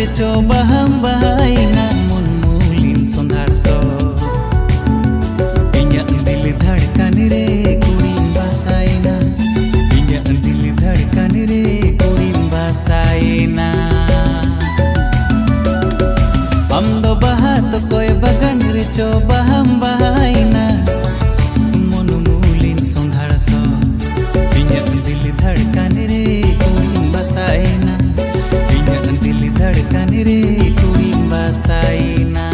रे चो baham bahaina mun mulin sondar so inya dil धड़कन रे कुड़ीम basaina inya dil धड़कन रे कुड़ीम basaina am do bahat koy bagan रे चो baham bahaina mun mulin sondar so inya dil धड़कन रे कुड़ीम basaina धड़कन रे कुड़ीम basaina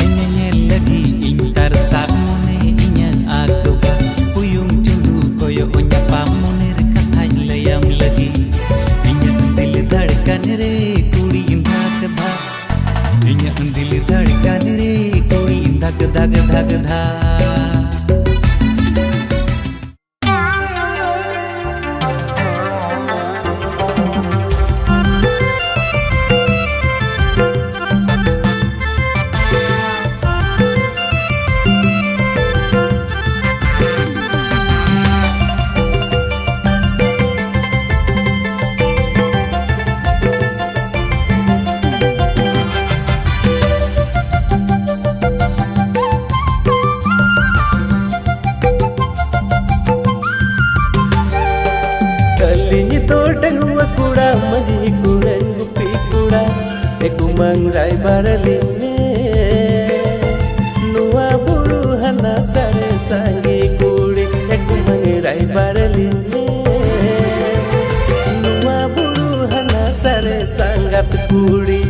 इन्हें लगी इन तरसा मोने इन्हें आगवा पुयुम चुंदू कोयो ओन्यापा मोने रे कथाई लयम लगी इन्हें दिल धड़कन रे कुड़ीम धक धक इन्हें दिल धड़कन रे कुड़ीम धक धक धक धक Mangrai baraline nuwa buru hana sare sangi kuri eku mangrai baraline nuwa buru hana sare sangat kuri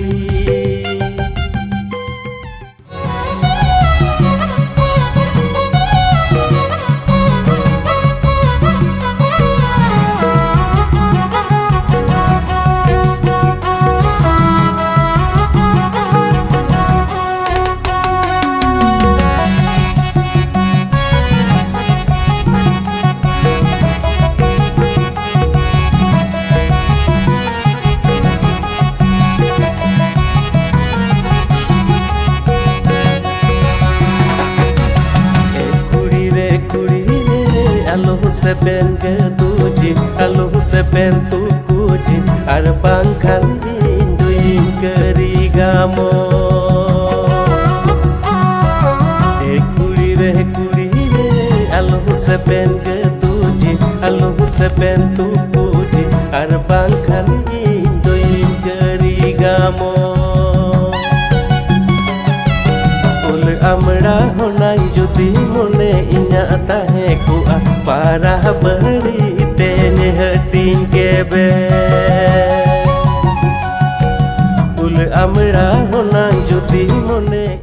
se pen ke tuji alu se pen tu kuji ar bangkhan induin kerigamo re alu se pen ke tuji alu se pen tu kuji ar bangkhan induin kerigamo ul amra honai judi mone inya tahe ku parah beri tene hating kebe ul amra honang judi mone